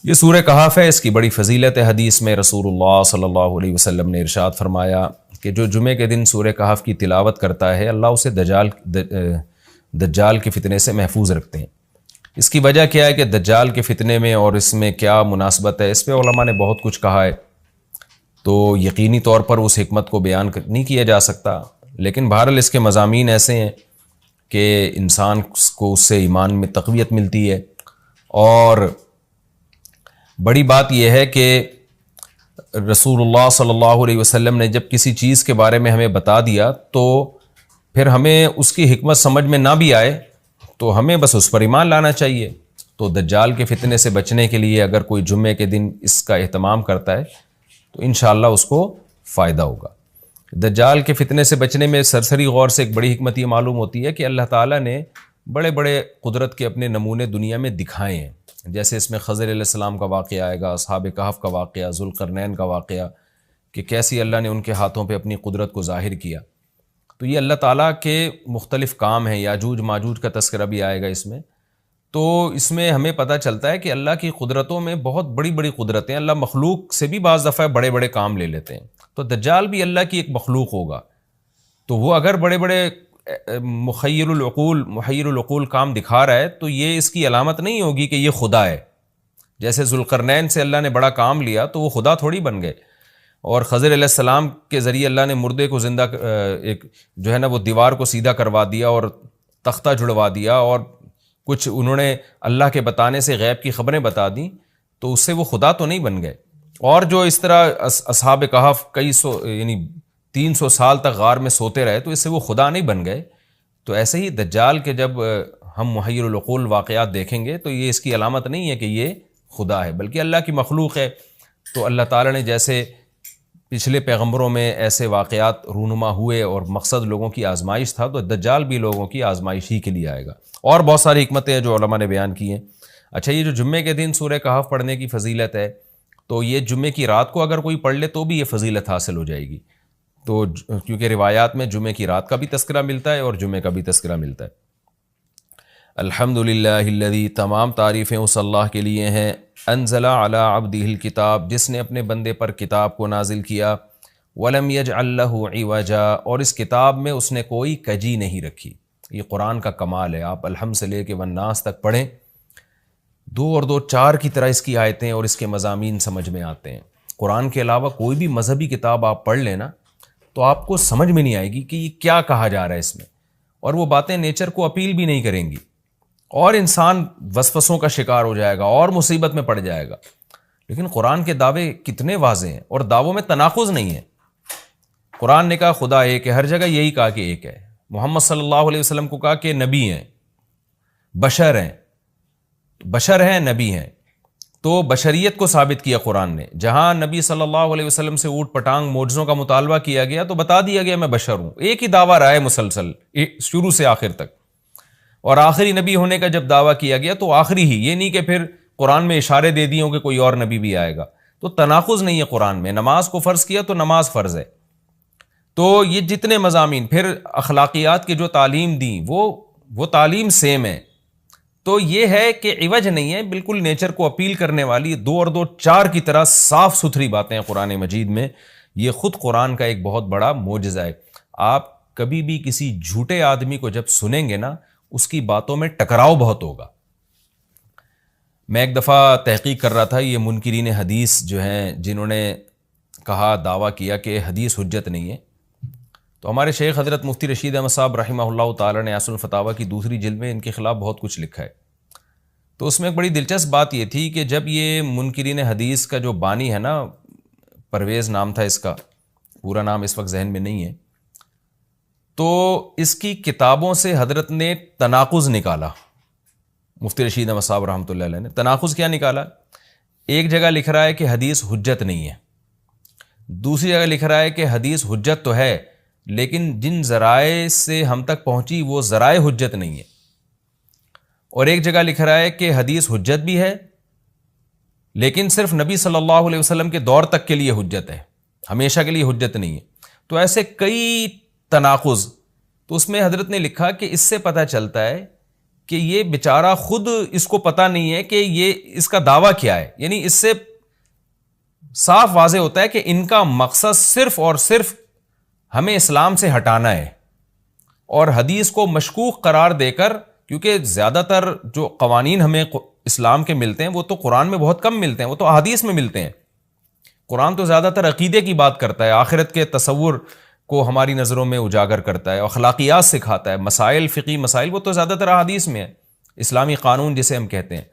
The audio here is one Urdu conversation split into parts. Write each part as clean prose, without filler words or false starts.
یہ سورہ کہف ہے، اس کی بڑی فضیلت ہے۔ حدیث میں رسول اللہ صلی اللہ علیہ وسلم نے ارشاد فرمایا کہ جو جمعے کے دن سورہ کہف کی تلاوت کرتا ہے اللہ اسے دجال کے فتنے سے محفوظ رکھتے ہیں۔ اس کی وجہ کیا ہے کہ دجال کے فتنے میں اور اس میں کیا مناسبت ہے، اس پہ علماء نے بہت کچھ کہا ہے، تو یقینی طور پر اس حکمت کو بیان نہیں کیا جا سکتا، لیکن بہرحال اس کے مضامین ایسے ہیں کہ انسان کو اس سے ایمان میں تقویت ملتی ہے۔ اور بڑی بات یہ ہے کہ رسول اللہ صلی اللہ علیہ وسلم نے جب کسی چیز کے بارے میں ہمیں بتا دیا تو پھر ہمیں اس کی حکمت سمجھ میں نہ بھی آئے تو ہمیں بس اس پر ایمان لانا چاہیے۔ تو دجال کے فتنے سے بچنے کے لیے اگر کوئی جمعے کے دن اس کا اہتمام کرتا ہے تو انشاءاللہ اس کو فائدہ ہوگا۔ دجال کے فتنے سے بچنے میں سرسری غور سے ایک بڑی حکمت یہ معلوم ہوتی ہے کہ اللہ تعالیٰ نے بڑے بڑے قدرت کے اپنے نمونے دنیا میں دکھائے ہیں، جیسے اس میں خضر علیہ السلام کا واقعہ آئے گا، اصحاب کہف کا واقعہ، ذوالقرنین کا واقعہ، کہ کیسی اللہ نے ان کے ہاتھوں پہ اپنی قدرت کو ظاہر کیا۔ تو یہ اللہ تعالیٰ کے مختلف کام ہیں، یاجوج ماجوج کا تذکرہ بھی آئے گا اس میں۔ تو اس میں ہمیں پتہ چلتا ہے کہ اللہ کی قدرتوں میں بہت بڑی بڑی قدرتیں، اللہ مخلوق سے بھی بعض دفعہ بڑے بڑے کام لے لیتے ہیں۔ تو دجال بھی اللہ کی ایک مخلوق ہوگا، تو وہ اگر بڑے بڑے محیر العقول کام دکھا رہا ہے تو یہ اس کی علامت نہیں ہوگی کہ یہ خدا ہے۔ جیسے ذوالقرنین سے اللہ نے بڑا کام لیا تو وہ خدا تھوڑی بن گئے، اور خضر علیہ السلام کے ذریعے اللہ نے مردے کو زندہ ایک جو ہے نا وہ دیوار کو سیدھا کروا دیا اور تختہ جڑوا دیا، اور کچھ انہوں نے اللہ کے بتانے سے غیب کی خبریں بتا دیں، تو اس سے وہ خدا تو نہیں بن گئے۔ اور جو اس طرح اصحاب کہف کئی سو یعنی 300 سال تک غار میں سوتے رہے تو اس سے وہ خدا نہیں بن گئے۔ تو ایسے ہی دجال کے جب ہم محیر العقول واقعات دیکھیں گے تو یہ اس کی علامت نہیں ہے کہ یہ خدا ہے، بلکہ اللہ کی مخلوق ہے۔ تو اللہ تعالیٰ نے جیسے پچھلے پیغمبروں میں ایسے واقعات رونما ہوئے اور مقصد لوگوں کی آزمائش تھا، تو دجال بھی لوگوں کی آزمائش ہی کے لیے آئے گا۔ اور بہت ساری حکمتیں ہیں جو علماء نے بیان کی ہیں۔ اچھا، یہ جو جمعے کے دن سورہ کہف پڑھنے کی فضیلت ہے، تو یہ جمعے کی رات کو اگر کوئی پڑھ لے تو بھی یہ فضیلت حاصل ہو جائے گی، تو کیونکہ روایات میں جمعے کی رات کا بھی تذکرہ ملتا ہے اور جمعے کا بھی تذکرہ ملتا ہے۔ الحمدللہ الذی، تمام تعریفیں اس اللہ کے لیے ہیں، انزل علی عبدہ الکتاب، جس نے اپنے بندے پر کتاب کو نازل کیا، ولم یجعل لہ عوجا، اور اس کتاب میں اس نے کوئی کجی نہیں رکھی۔ یہ قرآن کا کمال ہے، آپ الحمد سے لے کے والناس تک پڑھیں، 2 اور 2 4 کی طرح اس کی آیتیں اور اس کے مضامین سمجھ میں آتے ہیں۔ قرآن کے علاوہ کوئی بھی مذہبی کتاب آپ پڑھ لیں نا تو آپ کو سمجھ میں نہیں آئے گی کہ یہ کیا کہا جا رہا ہے اس میں، اور وہ باتیں نیچر کو اپیل بھی نہیں کریں گی، اور انسان وسوسوں کا شکار ہو جائے گا اور مصیبت میں پڑ جائے گا۔ لیکن قرآن کے دعوے کتنے واضح ہیں، اور دعووں میں تناقض نہیں ہے۔ قرآن نے کہا خدا ایک ہے، ہر جگہ یہی کہا کہ ایک ہے۔ محمد صلی اللہ علیہ وسلم کو کہا کہ نبی ہیں، بشر ہیں نبی ہیں، تو بشریت کو ثابت کیا قرآن نے۔ جہاں نبی صلی اللہ علیہ وسلم سے اوٹ پٹانگ معجزوں کا مطالبہ کیا گیا تو بتا دیا گیا میں بشر ہوں۔ ایک ہی دعویٰ رہا ہے مسلسل شروع سے آخر تک، اور آخری نبی ہونے کا جب دعویٰ کیا گیا تو آخری ہی، یہ نہیں کہ پھر قرآن میں اشارے دے دیے ہوں کہ کوئی اور نبی بھی آئے گا۔ تو تناقض نہیں ہے قرآن میں۔ نماز کو فرض کیا تو نماز فرض ہے۔ تو یہ جتنے مضامین، پھر اخلاقیات کی جو تعلیم دی وہ تعلیم سیم ہے۔ تو یہ ہے کہ عوج نہیں ہے، بالکل نیچر کو اپیل کرنے والی 2 اور 2 4 کی طرح صاف ستھری باتیں ہیں قرآن مجید میں۔ یہ خود قرآن کا ایک بہت بڑا معجزہ ہے۔ آپ کبھی بھی کسی جھوٹے آدمی کو جب سنیں گے نا، اس کی باتوں میں ٹکراؤ بہت ہوگا۔ میں ایک دفعہ تحقیق کر رہا تھا، یہ منکرین حدیث جو ہیں جنہوں نے کہا، دعویٰ کیا کہ حدیث حجت نہیں ہے، تو ہمارے شیخ حضرت مفتی رشید احمد صاحب رحمہ اللہ تعالی نے اصل الفتاویٰ کی 2 جلد میں ان کے خلاف بہت کچھ لکھا ہے۔ تو اس میں ایک بڑی دلچسپ بات یہ تھی کہ جب یہ منکرین حدیث کا جو بانی ہے نا، پرویز نام تھا اس کا، پورا نام اس وقت ذہن میں نہیں ہے، تو اس کی کتابوں سے حضرت نے تناقض نکالا۔ مفتی رشید احمد صاحب رحمۃ اللہ علیہ نے تناقض کیا نکالا؟ ایک جگہ لکھ رہا ہے کہ حدیث حجت نہیں ہے، دوسری جگہ لکھ رہا ہے کہ حدیث حجت تو ہے لیکن جن ذرائع سے ہم تک پہنچی وہ ذرائع حجت نہیں ہے، اور ایک جگہ لکھ رہا ہے کہ حدیث حجت بھی ہے لیکن صرف نبی صلی اللہ علیہ وسلم کے دور تک کے لیے حجت ہے، ہمیشہ کے لیے حجت نہیں ہے۔ تو ایسے کئی تناقض، تو اس میں حضرت نے لکھا کہ اس سے پتہ چلتا ہے کہ یہ بیچارہ خود اس کو پتہ نہیں ہے کہ یہ اس کا دعویٰ کیا ہے. یعنی اس سے صاف واضح ہوتا ہے کہ ان کا مقصد صرف اور صرف ہمیں اسلام سے ہٹانا ہے، اور حدیث کو مشکوک قرار دے کر، کیونکہ زیادہ تر جو قوانین ہمیں اسلام کے ملتے ہیں وہ تو قرآن میں بہت کم ملتے ہیں، وہ تو احادیث میں ملتے ہیں. قرآن تو زیادہ تر عقیدے کی بات کرتا ہے، آخرت کے تصور کو ہماری نظروں میں اجاگر کرتا ہے، اخلاقیات سکھاتا ہے، مسائل، فقی مسائل، وہ تو زیادہ تر احادیث میں ہے، اسلامی قانون جسے ہم کہتے ہیں.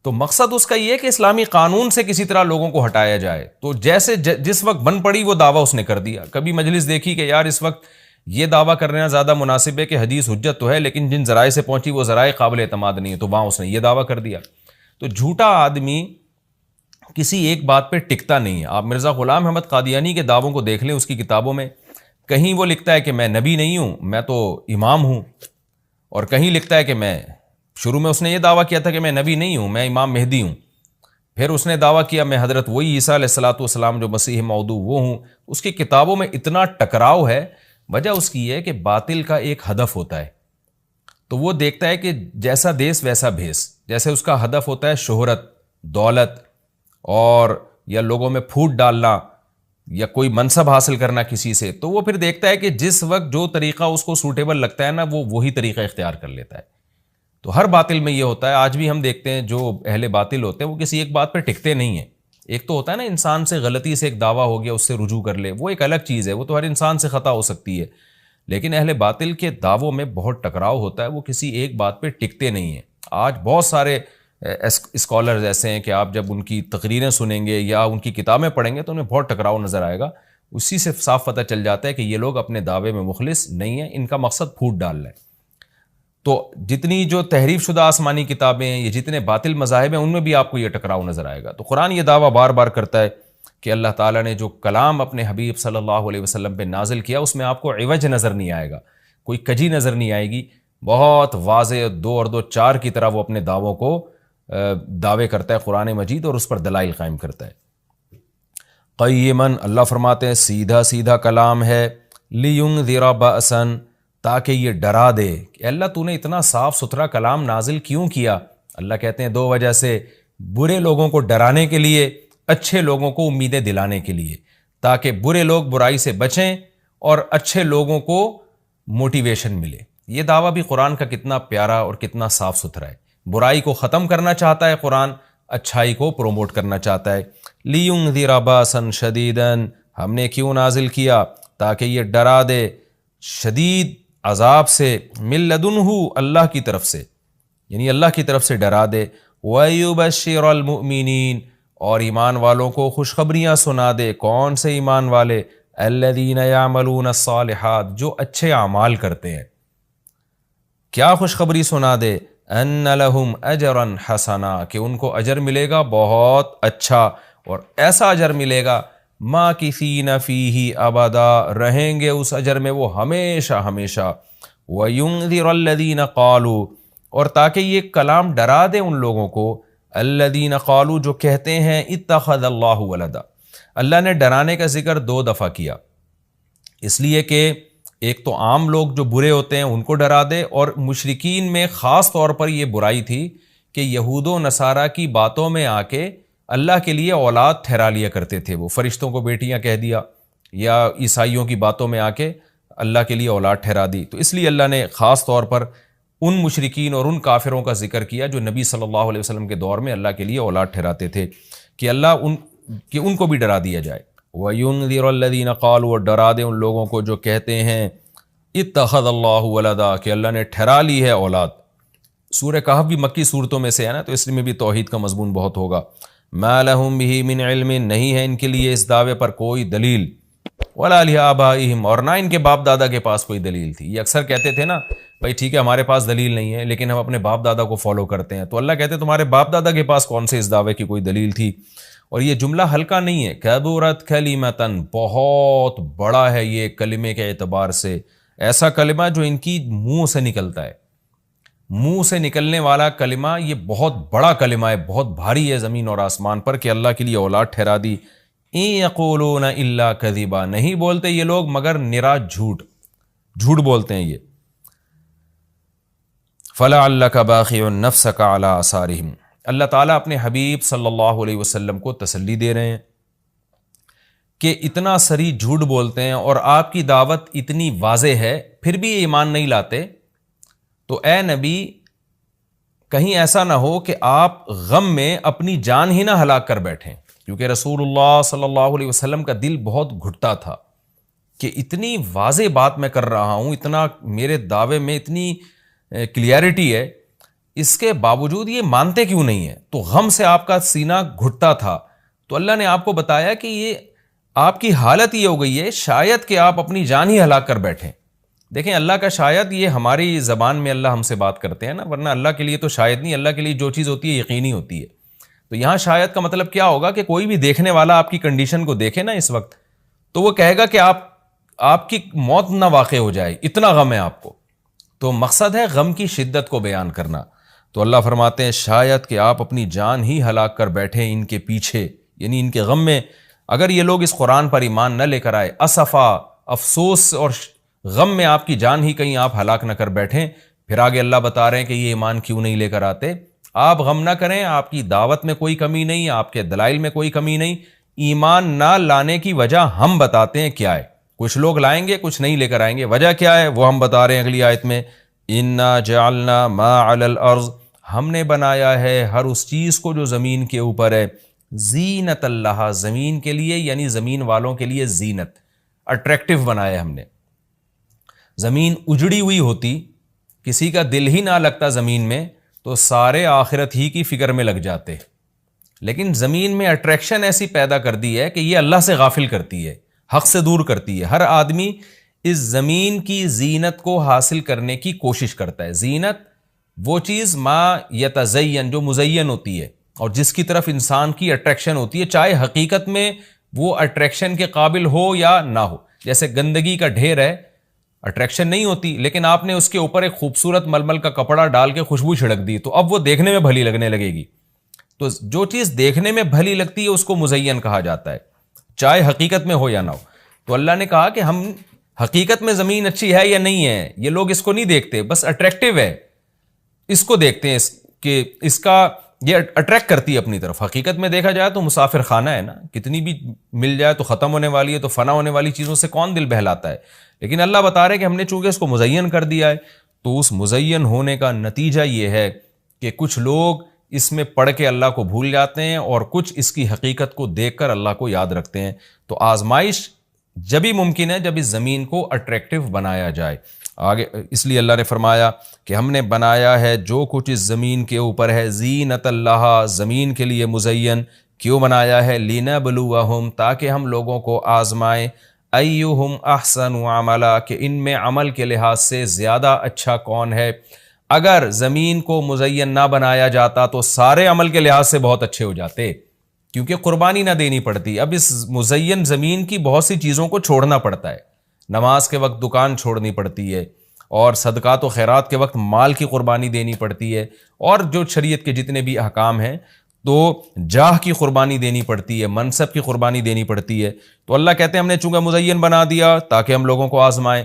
تو مقصد اس کا یہ ہے کہ اسلامی قانون سے کسی طرح لوگوں کو ہٹایا جائے. تو جیسے جس وقت بن پڑی وہ دعویٰ اس نے کر دیا. کبھی مجلس دیکھی کہ یار اس وقت یہ دعویٰ کرنا زیادہ مناسب ہے کہ حدیث حجت تو ہے لیکن جن ذرائع سے پہنچی وہ ذرائع قابل اعتماد نہیں ہے، تو وہاں اس نے یہ دعویٰ کر دیا. تو جھوٹا آدمی کسی ایک بات پہ ٹکتا نہیں ہے. آپ مرزا غلام احمد قادیانی کے دعووں کو دیکھ لیں، اس کی کتابوں میں کہیں وہ لکھتا ہے کہ میں نبی نہیں ہوں، میں تو امام ہوں، اور کہیں لکھتا ہے کہ میں، شروع میں اس نے یہ دعویٰ کیا تھا کہ میں نبی نہیں ہوں، میں امام مہدی ہوں. پھر اس نے دعویٰ کیا میں حضرت وہی عیسیٰ علیہ الصلوۃ والسلام جو مسیح موعود وہ ہوں. اس کی کتابوں میں اتنا ٹکراؤ ہے. وجہ اس کی ہے کہ باطل کا ایک ہدف ہوتا ہے، تو وہ دیکھتا ہے کہ جیسا دیس ویسا بھیس. جیسے اس کا ہدف ہوتا ہے شہرت، دولت، اور یا لوگوں میں پھوٹ ڈالنا یا کوئی منصب حاصل کرنا کسی سے، تو وہ پھر دیکھتا ہے کہ جس وقت جو طریقہ اس کو سوٹیبل لگتا ہے نا، وہ وہی طریقہ اختیار کر لیتا ہے. تو ہر باطل میں یہ ہوتا ہے. آج بھی ہم دیکھتے ہیں جو اہل باطل ہوتے ہیں وہ کسی ایک بات پہ ٹکتے نہیں ہیں. ایک تو ہوتا ہے نا انسان سے غلطی سے ایک دعویٰ ہو گیا اس سے رجوع کر لے، وہ ایک الگ چیز ہے، وہ تو ہر انسان سے خطا ہو سکتی ہے. لیکن اہل باطل کے دعووں میں بہت ٹکراؤ ہوتا ہے، وہ کسی ایک بات پہ ٹکتے نہیں ہیں. آج بہت سارے اسکالرز ایسے ہیں کہ آپ جب ان کی تقریریں سنیں گے یا ان کی کتابیں پڑھیں گے تو انہیں بہت ٹکراؤ نظر آئے گا. اسی سے صاف پتہ چل جاتا ہے کہ یہ لوگ اپنے دعوے میں مخلص نہیں ہیں، ان کا مقصد پھوٹ ڈالنا ہے. تو جتنی جو تحریف شدہ آسمانی کتابیں ہیں، یہ جتنے باطل مذاہب ہیں، ان میں بھی آپ کو یہ ٹکراؤ نظر آئے گا. تو قرآن یہ دعویٰ بار بار کرتا ہے کہ اللہ تعالیٰ نے جو کلام اپنے حبیب صلی اللہ علیہ وسلم پہ نازل کیا اس میں آپ کو عوج نظر نہیں آئے گا، کوئی کجی نظر نہیں آئے گی. بہت واضح 2 اور 2 4 کی طرح وہ اپنے دعووں کو دعوے کرتا ہے قرآن مجید، اور اس پر دلائل قائم کرتا ہے. قیماً، اللہ فرماتے ہیں سیدھا سیدھا کلام ہے. لینذر بأسا، تاکہ یہ ڈرا دے. کہ اللہ تو نے اتنا صاف ستھرا کلام نازل کیوں کیا؟ اللہ کہتے ہیں 2 وجہ سے. برے لوگوں کو ڈرانے کے لیے، اچھے لوگوں کو امیدیں دلانے کے لیے، تاکہ برے لوگ برائی سے بچیں اور اچھے لوگوں کو موٹیویشن ملے. یہ دعویٰ بھی قرآن کا کتنا پیارا اور کتنا صاف ستھرا ہے. برائی کو ختم کرنا چاہتا ہے قرآن، اچھائی کو پروموٹ کرنا چاہتا ہے. لینذر باسا شدیدا، ہم نے کیوں نازل کیا؟ تاکہ یہ ڈرا دے شدید عذاب سے، من لدنہ، اللہ کی طرف سے، یعنی اللہ کی طرف سے ڈرا دے. وَيُبَشِّرَ الْمُؤْمِنِينَ، اور ایمان والوں کو خوشخبریاں سنا دے. کون سے ایمان والے؟ الَّذِينَ يَعْمَلُونَ الصَّالِحَاتِ، جو اچھے اعمال کرتے ہیں. کیا خوشخبری سنا دے؟ ان لہم اجرا حسنا، کہ ان کو اجر ملے گا بہت اچھا، اور ایسا اجر ملے گا ماکثین فیہ ابدا، رہیں گے اس اجر میں وہ ہمیشہ ہمیشہ. وینذر الذین قالوا، اور تاکہ یہ کلام ڈرا دے ان لوگوں کو، الذین قالوا، جو کہتے ہیں اتخذ اللہ ولدا. اللہ نے ڈرانے کا ذکر 2 دفعہ کیا، اس لیے کہ ایک تو عام لوگ جو برے ہوتے ہیں ان کو ڈرا دے، اور مشرکین میں خاص طور پر یہ برائی تھی کہ یہود و نصارہ کی باتوں میں آ کے اللہ کے لیے اولاد ٹھہرا لیا کرتے تھے. وہ فرشتوں کو بیٹیاں کہہ دیا، یا عیسائیوں کی باتوں میں آ کے اللہ کے لیے اولاد ٹھہرا دی. تو اس لیے اللہ نے خاص طور پر ان مشرکین اور ان کافروں کا ذکر کیا جو نبی صلی اللہ علیہ وسلم کے دور میں اللہ کے لیے اولاد ٹھہراتے تھے، کہ اللہ ان کو بھی ڈرا دیا جائے. وَيُنذِرَ الَّذِينَ قَالُوا، اور ڈرا دے ان لوگوں کو جو کہتے ہیں اتخذ اللہ ولدا، کہ اللہ نے ٹھہرا لی ہے اولاد. سورہ کہف بھی مکی صورتوں میں سے ہے نا، تو اس میں بھی توحید کا مضمون بہت ہوگا. ما لہم بہ من علم، نہیں ہے ان کے لیے اس دعوے پر کوئی دلیل. ولا لآبائہم، اور نہ ان کے باپ دادا کے پاس کوئی دلیل تھی. یہ اکثر کہتے تھے نا بھائی ٹھیک ہے ہمارے پاس دلیل نہیں ہے لیکن ہم اپنے باپ دادا کو فالو کرتے ہیں. تو اللہ کہتے ہیں تمہارے باپ دادا کے پاس کون سے اس دعوے کی کوئی دلیل تھی؟ اور یہ جملہ ہلکا نہیں ہے. کبرت کلمۃ، بہت بڑا ہے یہ کلمے کے اعتبار سے. ایسا کلمہ جو ان کی منہ سے نکلتا ہے، منہ سے نکلنے والا کلمہ، یہ بہت بڑا کلمہ ہے، بہت بھاری ہے زمین اور آسمان پر، کہ اللہ کے لیے اولاد ٹھہرا دی. ان یقولون الا کذبا، نہیں بولتے یہ لوگ مگر نرا جھوٹ بولتے ہیں یہ. فَلَعَلَّكَ بَاخِعٌ نَفْسَكَ عَلَىٰ آثَارِهِمْ۔ اللہ تعالیٰ اپنے حبیب صلی اللہ علیہ وسلم کو تسلی دے رہے ہیں کہ اتنا صریح جھوٹ بولتے ہیں اور آپ کی دعوت اتنی واضح ہے پھر بھی یہ ایمان نہیں لاتے، تو اے نبی کہیں ایسا نہ ہو کہ آپ غم میں اپنی جان ہی نہ ہلاک کر بیٹھیں، کیونکہ رسول اللہ صلی اللہ علیہ وسلم کا دل بہت گھٹتا تھا کہ اتنی واضح بات میں کر رہا ہوں، اتنا میرے دعوے میں اتنی کلیئرٹی ہے، اس کے باوجود یہ مانتے کیوں نہیں ہیں؟ تو غم سے آپ کا سینہ گھٹتا تھا، تو اللہ نے آپ کو بتایا کہ یہ آپ کی حالت یہ ہو گئی ہے شاید کہ آپ اپنی جان ہی ہلاک کر بیٹھیں۔ دیکھیں اللہ کا شاید یہ ہماری زبان میں اللہ ہم سے بات کرتے ہیں نا، ورنہ اللہ کے لیے تو شاید نہیں، اللہ کے لیے جو چیز ہوتی ہے یقینی ہوتی ہے۔ تو یہاں شاید کا مطلب کیا ہوگا کہ کوئی بھی دیکھنے والا آپ کی کنڈیشن کو دیکھے نا اس وقت، تو وہ کہے گا کہ آپ کی موت نہ واقع ہو جائے، اتنا غم ہے آپ کو۔ تو مقصد ہے غم کی شدت کو بیان کرنا۔ تو اللہ فرماتے ہیں شاید کہ آپ اپنی جان ہی ہلاک کر بیٹھیں ان کے پیچھے، یعنی ان کے غم میں۔ اگر یہ لوگ اس قرآن پر ایمان نہ لے کر آئے، اسفا، افسوس اور غم میں آپ کی جان ہی کہیں آپ ہلاک نہ کر بیٹھیں۔ پھر آگے اللہ بتا رہے ہیں کہ یہ ایمان کیوں نہیں لے کر آتے۔ آپ غم نہ کریں، آپ کی دعوت میں کوئی کمی نہیں، آپ کے دلائل میں کوئی کمی نہیں، ایمان نہ لانے کی وجہ ہم بتاتے ہیں کیا ہے۔ کچھ لوگ لائیں گے، کچھ نہیں لے کر آئیں گے، وجہ کیا ہے وہ ہم بتا رہے ہیں اگلی آیت میں، اِنَّا جَعَلْنَا مَا عَلَى الْأَرْضِ، ہم نے بنایا ہے ہر اس چیز کو جو زمین کے اوپر ہے، زینت اللہ، زمین کے لیے یعنی زمین والوں کے لیے زینت، اٹریکٹیو بنایا ہم نے۔ زمین اجڑی ہوئی ہوتی، کسی کا دل ہی نہ لگتا زمین میں، تو سارے آخرت ہی کی فکر میں لگ جاتے، لیکن زمین میں اٹریکشن ایسی پیدا کر دی ہے کہ یہ اللہ سے غافل کرتی ہے، حق سے دور کرتی ہے۔ ہر آدمی اس زمین کی زینت کو حاصل کرنے کی کوشش کرتا ہے۔ زینت وہ چیز ما یتزین، جو مزین ہوتی ہے اور جس کی طرف انسان کی اٹریکشن ہوتی ہے، چاہے حقیقت میں وہ اٹریکشن کے قابل ہو یا نہ ہو۔ جیسے گندگی کا ڈھیر ہے، اٹریکشن نہیں ہوتی، لیکن آپ نے اس کے اوپر ایک خوبصورت ململ کا کپڑا ڈال کے خوشبو چھڑک دی تو اب وہ دیکھنے میں بھلی لگنے لگے گی۔ تو جو چیز دیکھنے میں بھلی لگتی ہے اس کو مزین کہا جاتا ہے، چاہے حقیقت میں ہو یا نہ ہو۔ تو اللہ نے کہا کہ ہم حقیقت میں زمین اچھی ہے یا نہیں ہے یہ لوگ اس کو نہیں دیکھتے، بس اٹریکٹیو ہے اس کو دیکھتے ہیں کہ اس کا یہ اٹریکٹ کرتی ہے اپنی طرف۔ حقیقت میں دیکھا جائے تو مسافر خانہ ہے نا، کتنی بھی مل جائے تو ختم ہونے والی ہے، تو فنا ہونے والی چیزوں سے کون دل بہلاتا ہے۔ لیکن اللہ بتا رہے کہ ہم نے چونکہ اس کو مزین کر دیا ہے، تو اس مزین ہونے کا نتیجہ یہ ہے کہ کچھ لوگ اس میں پڑھ کے اللہ کو بھول جاتے ہیں اور کچھ اس کی حقیقت کو دیکھ کر اللہ کو یاد رکھتے ہیں۔ تو آزمائش جب ہی ممکن ہے جب اس زمین کو اٹریکٹیو بنایا جائے۔ آگے اس لیے اللہ نے فرمایا کہ ہم نے بنایا ہے جو کچھ اس زمین کے اوپر ہے، زینت اللہ، زمین کے لیے مزین۔ کیوں بنایا ہے؟ لِنَبْلُوَهُمْ، تاکہ ہم لوگوں کو آزمائیں، ایہم احسن عملا، کہ ان میں عمل کے لحاظ سے زیادہ اچھا کون ہے۔ اگر زمین کو مزین نہ بنایا جاتا تو سارے عمل کے لحاظ سے بہت اچھے ہو جاتے، کیونکہ قربانی نہ دینی پڑتی۔ اب اس مزین زمین کی بہت سی چیزوں کو چھوڑنا پڑتا ہے، نماز کے وقت دکان چھوڑنی پڑتی ہے، اور صدقات و خیرات کے وقت مال کی قربانی دینی پڑتی ہے، اور جو شریعت کے جتنے بھی احکام ہیں تو جاہ کی قربانی دینی پڑتی ہے، منصب کی قربانی دینی پڑتی ہے۔ تو اللہ کہتے ہیں ہم نے چونکہ مزین بنا دیا تاکہ ہم لوگوں کو آزمائیں۔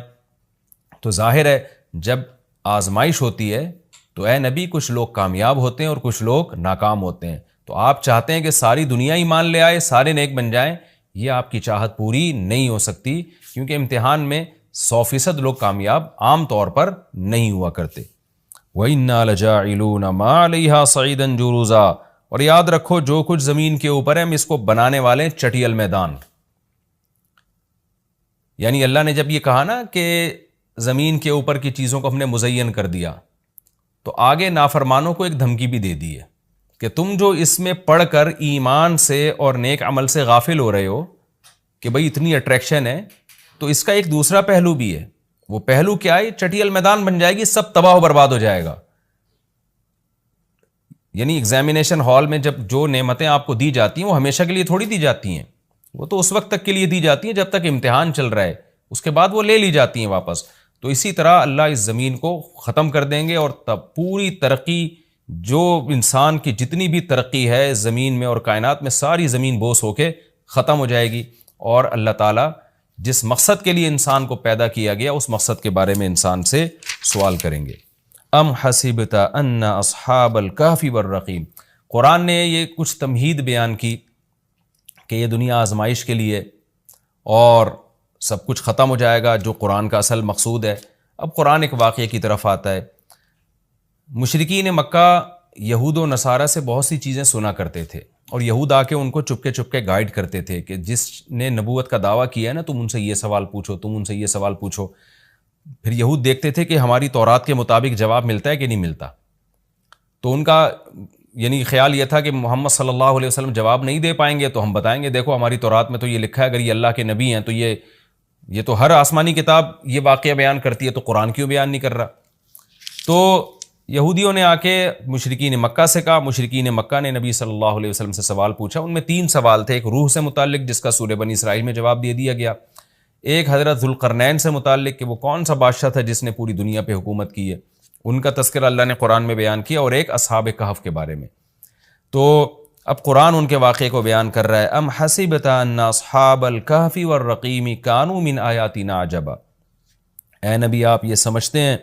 تو ظاہر ہے جب آزمائش ہوتی ہے تو اے نبی کچھ لوگ کامیاب ہوتے ہیں اور کچھ لوگ ناکام ہوتے ہیں۔ تو آپ چاہتے ہیں کہ ساری دنیا ایمان لے آئے، سارے نیک بن جائیں، یہ آپ کی چاہت پوری نہیں ہو سکتی، کیونکہ امتحان میں 100% لوگ کامیاب عام طور پر نہیں ہوا کرتے۔ وَإِنَّا لَجَاعِلُونَ مَا عَلَيْهَا صَعِيدًا جُرُزًا، اور یاد رکھو جو کچھ زمین کے اوپر ہے ہم اس کو بنانے والے چٹیل میدان۔ یعنی اللہ نے جب یہ کہا نا کہ زمین کے اوپر کی چیزوں کو ہم نے مزین کر دیا، تو آگے نافرمانوں کو ایک دھمکی بھی دے دی ہے کہ تم جو اس میں پڑھ کر ایمان سے اور نیک عمل سے غافل ہو رہے ہو کہ بھئی اتنی اٹریکشن ہے، تو اس کا ایک دوسرا پہلو بھی ہے۔ وہ پہلو کیا ہے؟ چٹیل میدان بن جائے گی، سب تباہ و برباد ہو جائے گا۔ یعنی ایگزامینیشن ہال میں جب جو نعمتیں آپ کو دی جاتی ہیں وہ ہمیشہ کے لیے تھوڑی دی جاتی ہیں، وہ تو اس وقت تک کے لیے دی جاتی ہیں جب تک امتحان چل رہا ہے، اس کے بعد وہ لے لی جاتی ہیں واپس۔ تو اسی طرح اللہ اس زمین کو ختم کر دیں گے، اور تب پوری ترقی، جو انسان کی جتنی بھی ترقی ہے زمین میں اور کائنات میں، ساری زمین بوس ہو کے ختم ہو جائے گی، اور اللہ تعالیٰ جس مقصد کے لیے انسان کو پیدا کیا گیا اس مقصد کے بارے میں انسان سے سوال کریں گے۔ ام حسبت ان اصحاب الکہف والرقیم. قرآن نے یہ کچھ تمہید بیان کی کہ یہ دنیا آزمائش کے لیے اور سب کچھ ختم ہو جائے گا جو قرآن کا اصل مقصود ہے. اب قرآن ایک واقعے کی طرف آتا ہے. مشرکین مکہ یہود و نصارہ سے بہت سی چیزیں سنا کرتے تھے اور یہود آ کے ان کو چپکے گائیڈ کرتے تھے کہ جس نے نبوت کا دعویٰ کیا ہے نا تم ان سے یہ سوال پوچھو، تم ان سے یہ سوال پوچھو. پھر یہود دیکھتے تھے کہ ہماری تورات کے مطابق جواب ملتا ہے کہ نہیں ملتا. تو ان کا یعنی خیال یہ تھا کہ محمد صلی اللہ علیہ وسلم جواب نہیں دے پائیں گے تو ہم بتائیں گے دیکھو ہماری تورات میں تو یہ لکھا ہے، اگر یہ اللہ کے نبی ہیں تو یہ تو ہر آسمانی کتاب یہ واقعہ بیان کرتی ہے تو قرآن کیوں بیان نہیں کر رہا. تو یہودیوں نے آ کے مشرکین مکہ سے کہا. مشرکین مکہ نے نبی صلی اللہ علیہ وسلم سے سوال پوچھا. ان میں 3 سوال تھے. ایک روح سے متعلق جس کا سورہ بنی اسرائیل میں جواب دے دیا گیا، ایک حضرت ذوالقرنین سے متعلق کہ وہ کون سا بادشاہ تھا جس نے پوری دنیا پہ حکومت کی ہے، ان کا تذکرہ اللہ نے قرآن میں بیان کیا، اور ایک اصحاب کہف کے بارے میں. تو اب قرآن ان کے واقعے کو بیان کر رہا ہے. ام حسبت ان اصحاب الکہف والرقیم کانوا من آیاتنا عجبا. اے نبی آپ یہ سمجھتے ہیں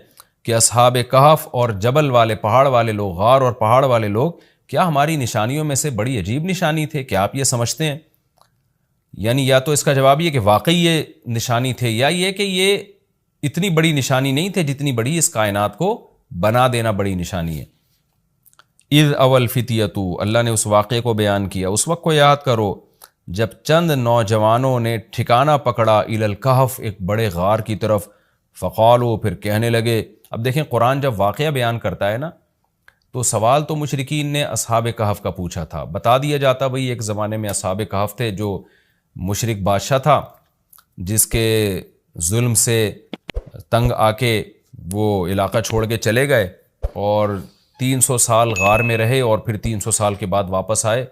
کہ اصحاب کہف اور جبل والے پہاڑ والے لوگ، غار اور پہاڑ والے لوگ کیا ہماری نشانیوں میں سے بڑی عجیب نشانی تھے؟ کیا آپ یہ سمجھتے ہیں؟ یعنی یا تو اس کا جواب یہ کہ واقعی یہ نشانی تھے، یا یہ کہ یہ اتنی بڑی نشانی نہیں تھے جتنی بڑی اس کائنات کو بنا دینا بڑی نشانی ہے. اذ اول فتیتو، اللہ نے اس واقعے کو بیان کیا. اس وقت کو یاد کرو جب چند نوجوانوں نے ٹھکانہ پکڑا الی الکہف، ایک بڑے غار کی طرف. فقالو، پھر کہنے لگے. اب دیکھیں قرآن جب واقعہ بیان کرتا ہے نا تو سوال تو مشرکین نے اصحاب کہف کا پوچھا تھا. بتا دیا جاتا بھئی ایک زمانے میں اصحاب کہف تھے جو مشرک بادشاہ تھا جس کے ظلم سے تنگ آ کے وہ علاقہ چھوڑ کے چلے گئے اور 300 سال غار میں رہے اور پھر 300 سال کے بعد واپس آئے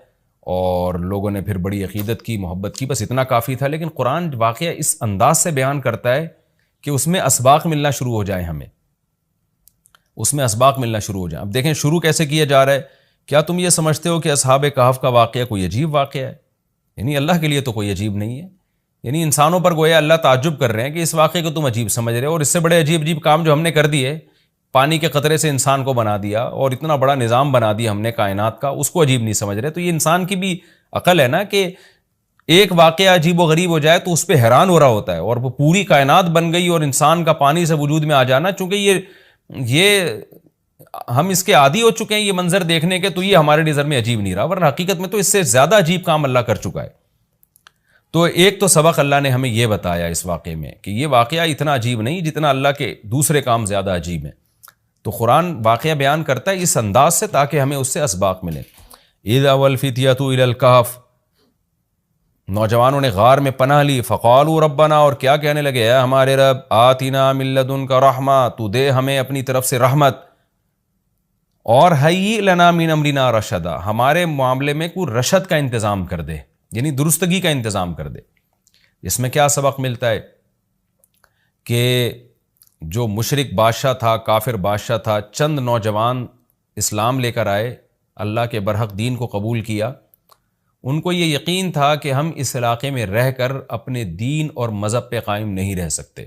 اور لوگوں نے پھر بڑی عقیدت کی، محبت کی. بس اتنا کافی تھا. لیکن قرآن واقعہ اس انداز سے بیان کرتا ہے کہ اس میں اسباق ملنا شروع ہو جائیں، ہمیں اس میں اسباق ملنا شروع ہو جائیں. اب دیکھیں شروع کیسے کیا جا رہا ہے. کیا تم یہ سمجھتے ہو کہ اصحاب کہف کا واقعہ کوئی عجیب واقعہ ہے؟ یعنی اللہ کے لیے تو کوئی عجیب نہیں ہے. یعنی انسانوں پر گویا اللہ تعجب کر رہے ہیں کہ اس واقعے کو تم عجیب سمجھ رہے ہو، اور اس سے بڑے عجیب کام جو ہم نے کر دیے، پانی کے قطرے سے انسان کو بنا دیا اور اتنا بڑا نظام بنا دیا ہم نے کائنات کا، اس کو عجیب نہیں سمجھ رہے. تو یہ انسان کی بھی عقل ہے نا کہ ایک واقعہ عجیب و غریب ہو جائے تو اس پہ حیران ہو رہا ہوتا ہے، اور وہ پوری کائنات بن گئی اور انسان کا پانی سے وجود میں آ جانا، چونکہ یہ ہم اس کے عادی ہو چکے ہیں یہ منظر دیکھنے کے، تو یہ ہمارے نظر میں عجیب نہیں رہا، ورنہ حقیقت میں تو اس سے زیادہ عجیب کام اللہ کر چکا ہے. تو ایک تو سبق اللہ نے ہمیں یہ بتایا اس واقعے میں کہ یہ واقعہ اتنا عجیب نہیں جتنا اللہ کے دوسرے کام زیادہ عجیب ہیں. تو قرآن واقعہ بیان کرتا ہے اس انداز سے تاکہ ہمیں اس سے اسباق ملیں. اذ اول فتیۃ الی الکہف، نوجوانوں نے غار میں پناہ لی. فقالوا ربنا، اور کیا کہنے لگے، اے ہمارے رب، آتنا من لدنک رحمہ، تو دے ہمیں اپنی طرف سے رحمت، اور ہیئ لنا من امرنا رشدا، ہمارے معاملے میں کوئی رشد کا انتظام کر دے، یعنی درستگی کا انتظام کر دے. اس میں کیا سبق ملتا ہے کہ جو مشرک بادشاہ تھا، کافر بادشاہ تھا، چند نوجوان اسلام لے کر آئے، اللہ کے برحق دین کو قبول کیا. ان کو یہ یقین تھا کہ ہم اس علاقے میں رہ کر اپنے دین اور مذہب پہ قائم نہیں رہ سکتے،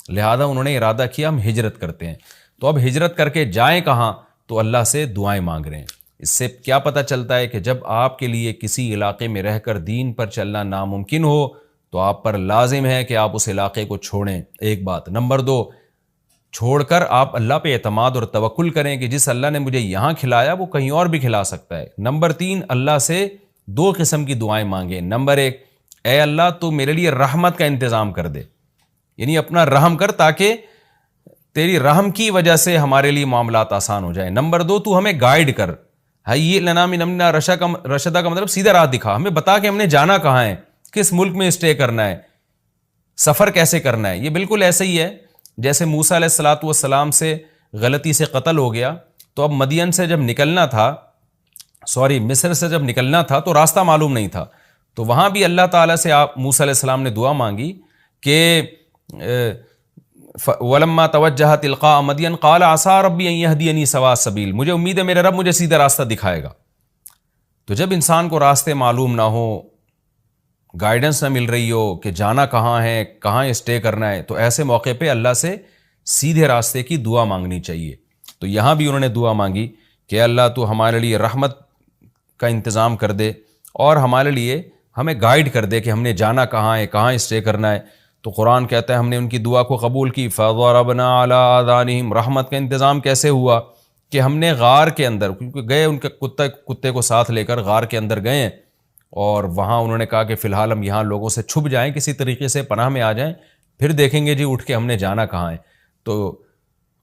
لہذا انہوں نے ارادہ کیا ہم ہجرت کرتے ہیں. تو اب ہجرت کر کے جائیں کہاں؟ تو اللہ سے دعائیں مانگ رہے ہیں. اس سے کیا پتہ چلتا ہے کہ جب آپ کے لیے کسی علاقے میں رہ کر دین پر چلنا ناممکن ہو تو آپ پر لازم ہے کہ آپ اس علاقے کو چھوڑیں، ایک بات. نمبر 2، چھوڑ کر آپ اللہ پہ اعتماد اور توکل کریں کہ جس اللہ نے مجھے یہاں کھلایا وہ کہیں اور بھی کھلا سکتا ہے. نمبر 3، اللہ سے 2 قسم کی دعائیں مانگیں. نمبر 1، اے اللہ تو میرے لیے رحمت کا انتظام کر دے، یعنی اپنا رحم کر تاکہ تیری رحم کی وجہ سے ہمارے لیے معاملات آسان ہو جائیں. نمبر 2، تو ہمیں گائیڈ کر، ہیئ لنا من امرنا رشدا کا مطلب سیدھا راہ دکھا، ہمیں بتا کہ ہم نے جانا کہاں ہے، کس ملک میں اسٹے کرنا ہے، سفر کیسے کرنا ہے. یہ بالکل ایسے ہی ہے جیسے موسیٰ علیہ الصلاۃ والسلام سے غلطی سے قتل ہو گیا، تو اب مدین سے جب نکلنا تھا، مصر سے جب نکلنا تھا تو راستہ معلوم نہیں تھا، تو وہاں بھی اللہ تعالیٰ سے آپ موسیٰ علیہ السلام نے دعا مانگی کہ وَلَمَّا تَوَجَّهَ تِلْقَاءَ مَدْيَنَ قَالَ عَسَىٰ رَبِّي أَن يَهْدِيَنِي سَوَاءَ السَّبِيلِ، مجھے امید ہے میرے رب مجھے سیدھا راستہ دکھائے گا. تو جب انسان کو راستے معلوم نہ ہو، گائیڈنس نہ مل رہی ہو کہ جانا کہاں ہے، کہاں اسٹے کرنا ہے، تو ایسے موقع پہ اللہ سے سیدھے راستے کی دعا مانگنی چاہیے. تو یہاں بھی انہوں نے دعا مانگی کہ اللہ تو ہمارے لیے رحمت کا انتظام کر دے اور ہمارے لیے ہمیں گائیڈ کر دے کہ ہم نے جانا کہاں ہے، کہاں اسٹے کرنا ہے۔ تو قرآن کہتا ہے ہم نے ان کی دعا کو قبول کی، فَضَرَبْنَا عَلَىٰ آذَانِهِمْ۔ رحمت کا انتظام کیسے ہوا کہ ہم نے غار کے اندر، کیونکہ گئے ان کے کتے کو ساتھ لے کر غار کے اندر گئے، اور وہاں انہوں نے کہا کہ فی الحال ہم یہاں لوگوں سے چھپ جائیں، کسی طریقے سے پناہ میں آ جائیں، پھر دیکھیں گے جی اٹھ کے ہم نے جانا کہاں ہے۔ تو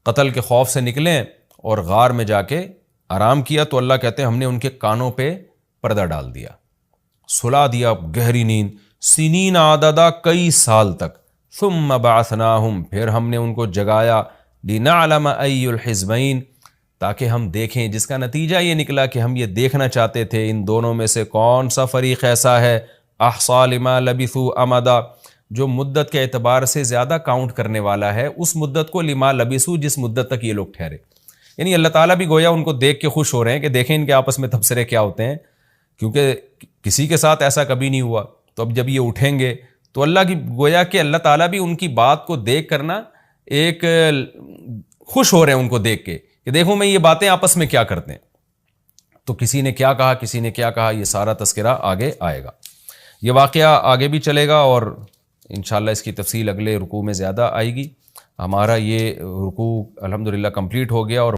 قتل کے خوف سے نکلیں اور غار میں جا کے آرام کیا، تو اللہ کہتے ہیں ہم نے ان کے کانوں پہ پردہ ڈال دیا، سلا دیا گہری نیند، سنین عددا، کئی سال تک، ثم بعثناہم، پھر ہم نے ان کو جگایا، لنعلم ای الحزبین، تاکہ ہم دیکھیں، جس کا نتیجہ یہ نکلا کہ ہم یہ دیکھنا چاہتے تھے ان دونوں میں سے کون سا فریق ایسا ہے احصیٰ لما لبثوا امدا، جو مدت کے اعتبار سے زیادہ کاؤنٹ کرنے والا ہے اس مدت کو، لما لبثوا، جس مدت تک یہ لوگ ٹھہرے۔ یعنی اللہ تعالیٰ بھی گویا ان کو دیکھ کے خوش ہو رہے ہیں کہ دیکھیں ان کے آپس میں تبصرے کیا ہوتے ہیں، کیونکہ کسی کے ساتھ ایسا کبھی نہیں ہوا۔ تو اب جب یہ اٹھیں گے تو اللہ کی گویا کہ اللہ تعالیٰ بھی ان کی بات کو دیکھ کرنا ایک خوش ہو رہے ہیں ان کو دیکھ کے کہ دیکھو میں یہ باتیں آپس میں کیا کرتے ہیں۔ تو کسی نے کیا کہا، کسی نے کیا کہا، یہ سارا تذکرہ آگے آئے گا، یہ واقعہ آگے بھی چلے گا، اور انشاءاللہ اس کی تفصیل اگلے رکوع میں زیادہ آئے گی۔ ہمارا یہ رکوع الحمدللہ کمپلیٹ ہو گیا، اور